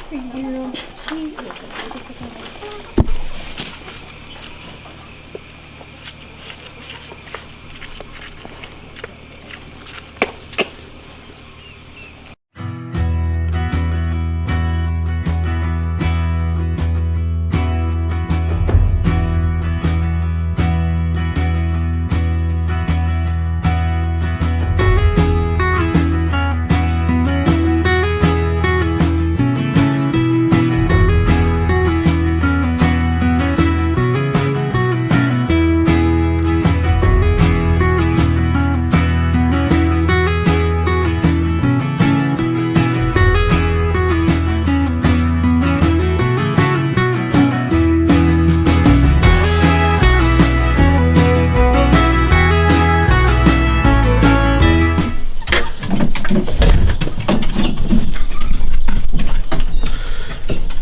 girl.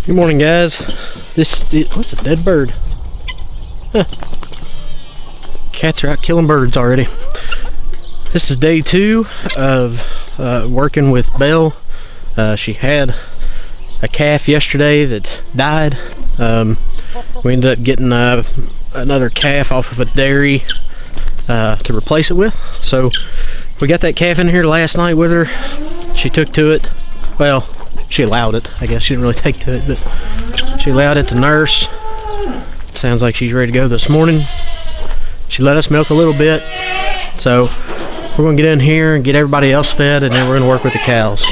Good morning, guys. What's a dead bird? Huh. Cats are out killing birds already. This is day 2 of working with Belle. She had a calf yesterday that died. We ended up getting another calf off of a dairy to replace it with. So we got that calf in here last night with her. She took to it. Well, she allowed it. I guess she didn't really take to it, but she allowed it to nurse. Sounds like she's ready to go this morning. She let us milk a little bit, so we're gonna get in here and get everybody else fed, and then we're gonna work with the cows.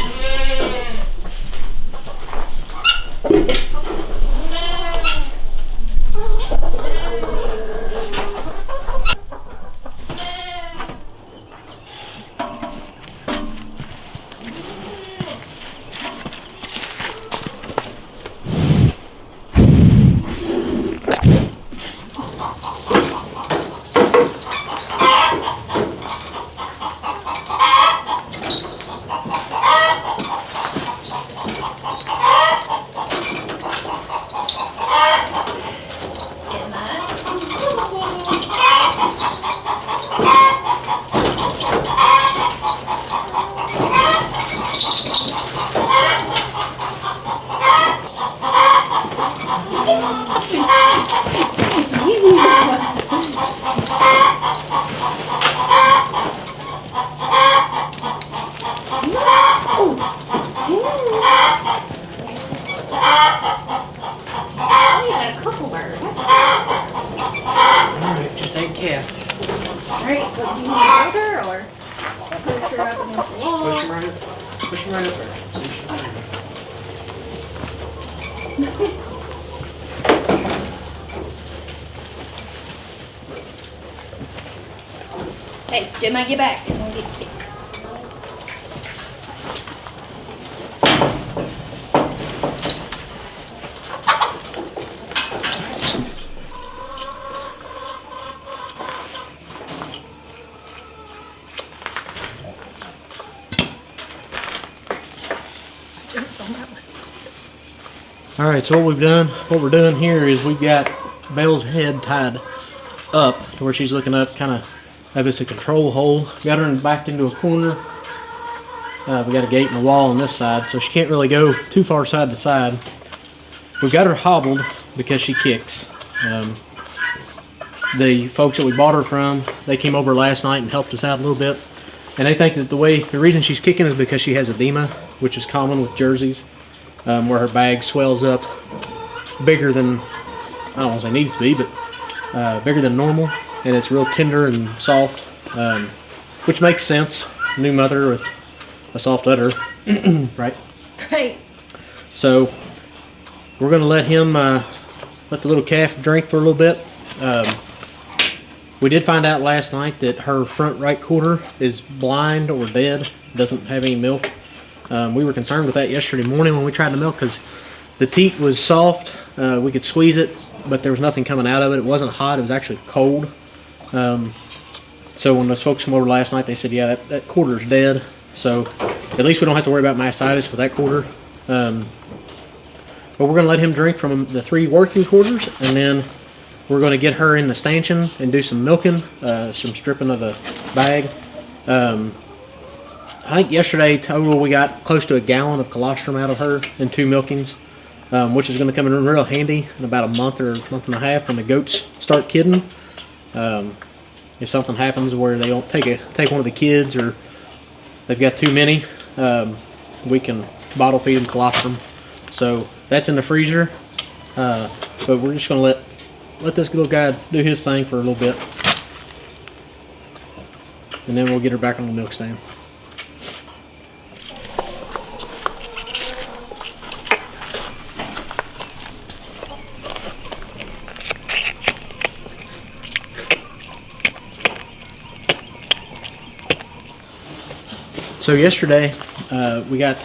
Push him right up there. Hey, Gemma, get back. Don't get kicked. All right, so what we're doing here is we've got Belle's head tied up to where she's looking up, kind of have this a control hole. Got her backed into a corner. We got a gate and a wall on this side, so she can't really go too far side to side. We've got her hobbled because she kicks. The folks that we bought her from, they came over last night and helped us out a little bit, and they think that the reason she's kicking is because she has edema, which is common with jerseys. Where her bag swells up bigger than, I don't want to say needs to be, but bigger than normal, and it's real tender and soft, which makes sense. New mother with a soft udder, right? Right. So we're going to let him, let the little calf drink for a little bit. We did find out last night that her front right quarter is blind or dead, doesn't have any milk. We were concerned with that yesterday morning when we tried to milk because the teat was soft. We could squeeze it, but there was nothing coming out of it. It wasn't hot, it was actually cold. So when those folks came over last night, they said, yeah, that quarter's dead. So at least we don't have to worry about mastitis with that quarter. But we're going to let him drink from the 3 working quarters, and then we're going to get her in the stanchion and do some milking, some stripping of the bag. I think yesterday total we got close to a gallon of colostrum out of her in 2 milkings, which is going to come in real handy in about a month or month and a half when the goats start kidding. If something happens where they don't take one of the kids or they've got too many, we can bottle feed them colostrum. So that's in the freezer, but we're just going to let this little guy do his thing for a little bit, and then we'll get her back on the milk stand. So yesterday, we got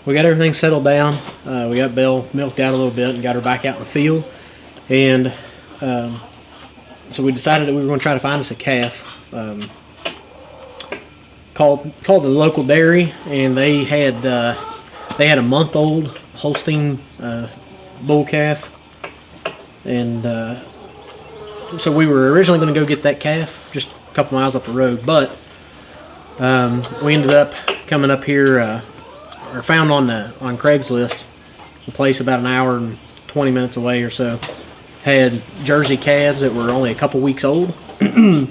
everything settled down. We got Belle milked out a little bit and got her back out in the field, and so we decided that we were going to try to find us a calf. Called the local dairy, and they had a month-old Holstein bull calf, and so we were originally going to go get that calf just a couple miles up the road, but we ended up coming up here, or found on Craigslist a place about an hour and 20 minutes away or so had Jersey calves that were only a couple weeks old. I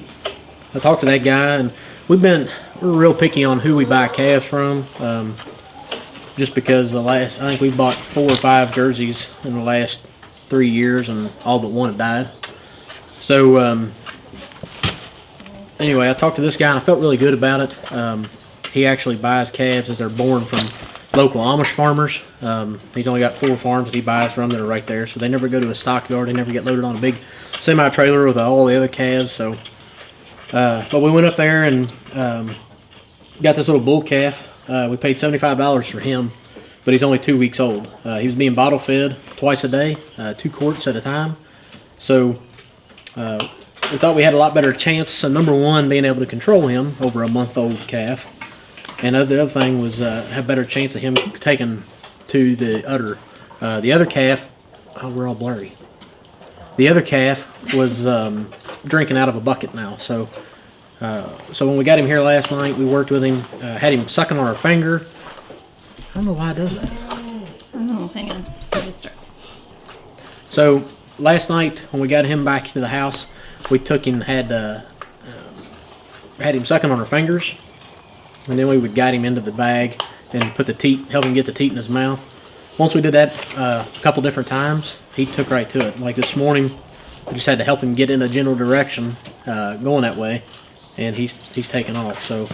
talked to that guy, and we're real picky on who we buy calves from, just because I think we bought 4 or 5 Jerseys in the last 3 years, and all but one had died. So anyway, I talked to this guy and I felt really good about it. He actually buys calves as they're born from local Amish farmers. He's only got 4 farms that he buys from that are right there, so they never go to a stockyard. They never get loaded on a big semi-trailer with all the other calves. So, but we went up there and got this little bull calf. We paid $75 for him, but he's only 2 weeks old. He was being bottle fed twice a day, 2 quarts at a time. So we thought we had a lot better chance of, number one, being able to control him over a month-old calf, and the other thing was have better chance of him taking to the other calf. Oh, we're all blurry. The other calf was drinking out of a bucket now. So when we got him here last night, we worked with him, had him sucking on our finger. I don't know why it does that. Oh, hang on. So last night when we got him back to the house, we took him, had him sucking on our fingers, and then we would guide him into the bag and put the teat, help him get the teat in his mouth. Once we did that a couple different times, he took right to it. Like this morning, we just had to help him get in a general direction, going that way, and he's taking off. So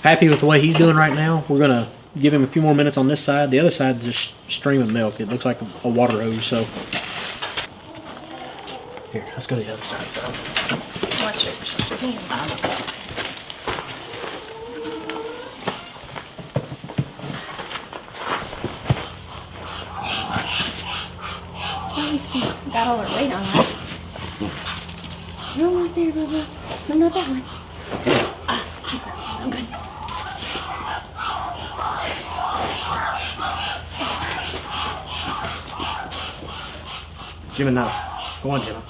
happy with the way he's doing right now. We're gonna give him a few more minutes on this side. The other side is just streaming milk. It looks like a water hose. So here, let's go to the other side. Watch it. She got all her weight on that. No one's there, Bubba. No, not that one. So good. GEMA, now. Go on, GEMA.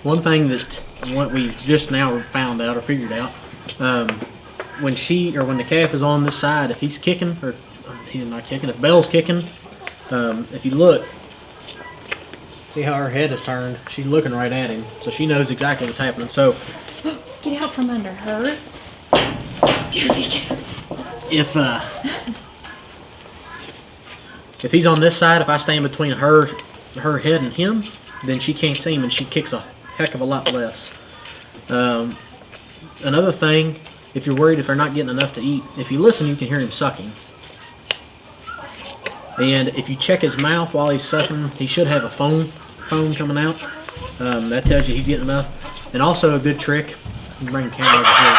One thing that what we just now found out or figured out, when the calf is on this side, if he's kicking, or he's not kicking, if Belle's kicking, if you look, see how her head is turned, she's looking right at him, so she knows exactly what's happening. So get out from under her. If he's on this side, if I stand between her head and him, then she can't see him, and she kicks a heck of a lot less. Another thing, if you're worried if they're not getting enough to eat, if you listen, you can hear him sucking. And if you check his mouth while he's sucking, he should have a foam coming out. That tells you he's getting enough. And also a good trick, you bring the camera over here.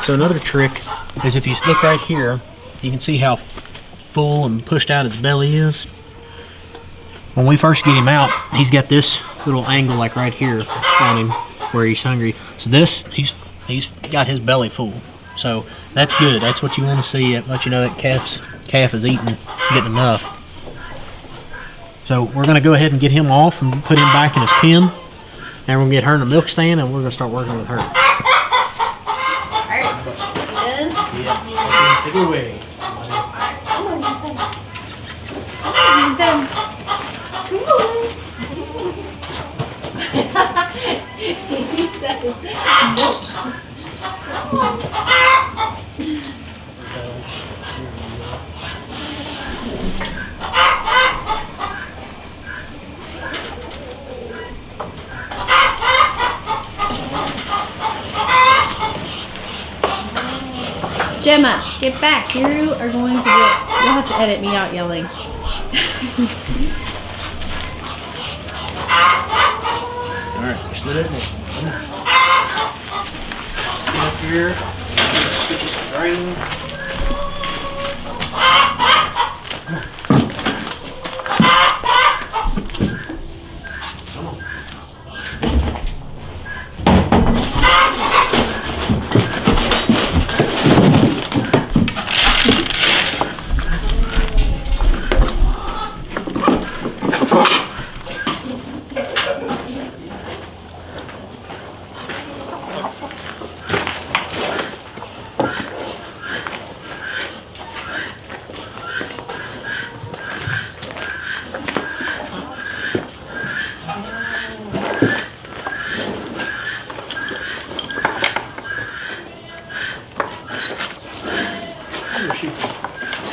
So another trick is if you look right here, you can see how full and pushed out his belly is. When we first get him out, he's got this little angle like right here on him where he's hungry. So this, he's got his belly full. So that's good. That's what you want to see. It lets you know that calf's calf is eating, getting enough. So we're gonna go ahead and get him off and put him back in his pen. And we're gonna get her in the milk stand and we're gonna start working with her. Alright. Done? Yeah. Take it away. Alright, I'm gonna get some. I'm done. Come on. Gemma, get back. You are going to get... You'll have to edit me out yelling. Alright, just let it go. Come on. Get up here. Get you some grain.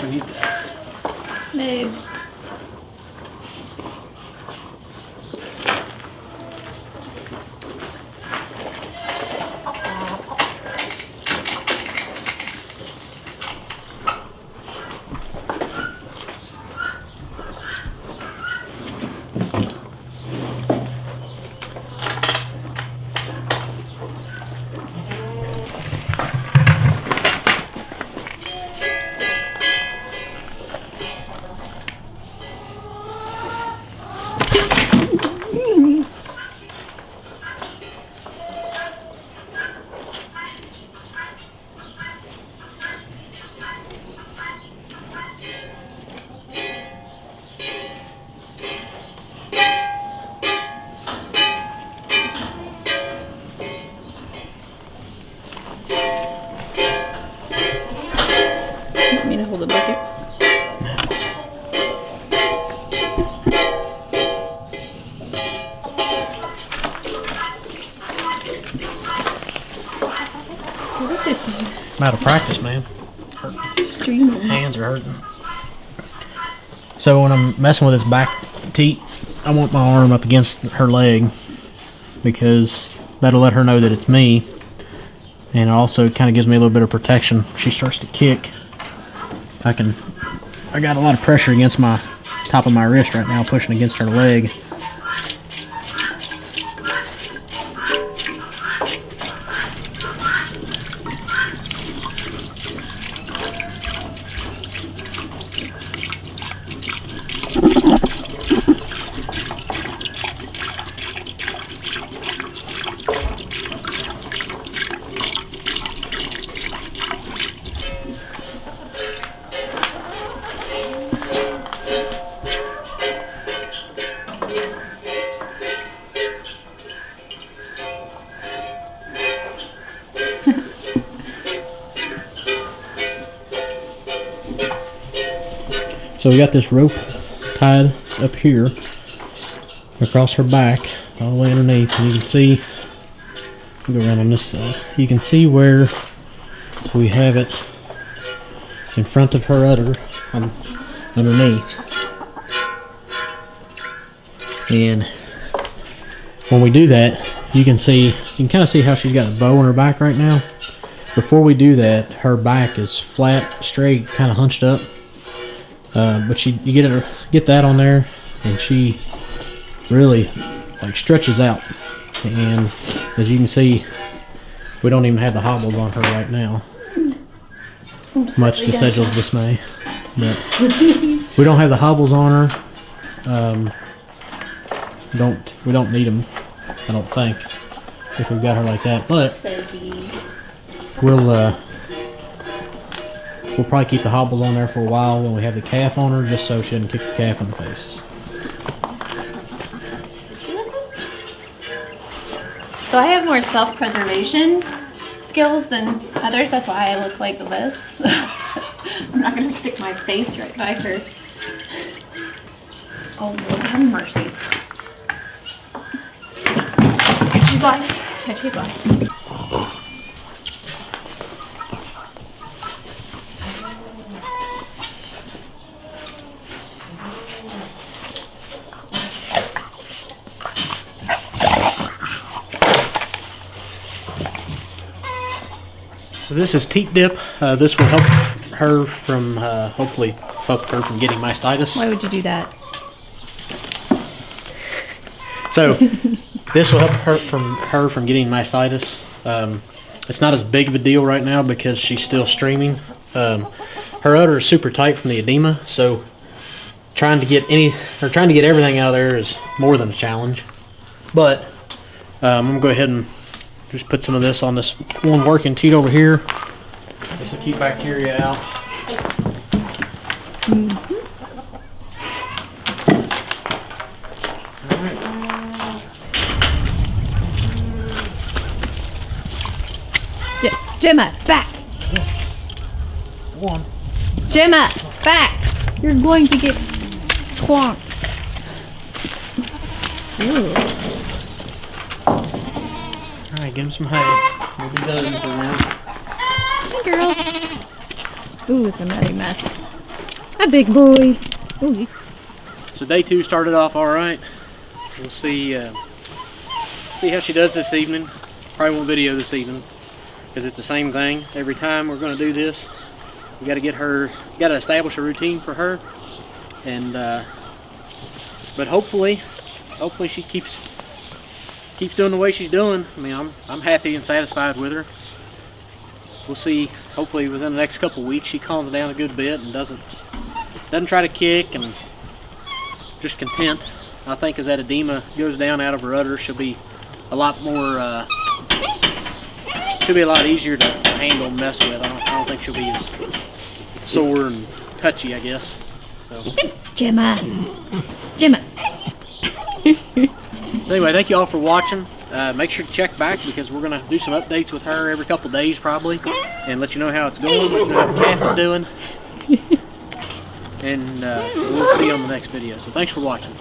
We need that. Babe. Want me to hold the bucket? Look at this I'm out of practice, man. stream. Hands are hurting. So when I'm messing with this back teat, I want my arm up against her leg because that'll let her know that it's me. And it also kind of gives me a little bit of protection. If she starts to kick, I got a lot of pressure against my top of my wrist right now, pushing against her leg. So we got this rope tied up here across her back, all the way underneath, and you can see, go around on this side, you can see where we have it in front of her udder underneath. And when we do that, you can kind of see how she's got a bow on her back right now. Before we do that, her back is flat, straight, kind of hunched up. But you get that on there, and she really like stretches out. And as you can see, we don't even have the hobbles on her right now, much to Sedgell's dismay. But we don't have the hobbles on her. We don't need them, I don't think, if we've got her like that. But we'll We'll probably keep the hobbles on there for a while when we have the calf on her, just so she doesn't kick the calf in the face. Did she listen? So I have more self-preservation skills than others. That's why I look like this. I'm not going to stick my face right by her. Oh, Lord, have mercy. She's life. She's life. So this is teat dip. This will help her from, hopefully help her from getting mastitis. Why would you do that? So this will help her from getting mastitis. It's not as big of a deal right now because she's still streaming. Her udder is super tight from the edema, so trying to get everything out of there is more than a challenge. But I'm gonna go ahead and just put some of this on this one working teat over here. This will keep bacteria out. GEMA, back! One. GEMA, back! You're going to get clonked. Alright, give him some hay. We'll be done for now. Hey, girl. Ooh, it's a muddy mess. A big boy. Ooh. So day 2 started off alright. We'll see how she does this evening. Probably won't video this evening because it's the same thing. Every time we're going to do this, we got to establish a routine for her. And but hopefully she keeps doing the way she's doing. I mean, I'm happy and satisfied with her. We'll see. Hopefully within the next couple of weeks she calms down a good bit and doesn't try to kick and just content. I think as that edema goes down out of her udder, she'll be a lot more. She'll be a lot easier to handle and mess with. I don't think she'll be as sore and touchy, I guess. So. GEMA. GEMA. Anyway, thank you all for watching. Make sure to check back because we're going to do some updates with her every couple of days probably and let you know how it's going, let you know how the calf is doing. And we'll see you on the next video. So thanks for watching.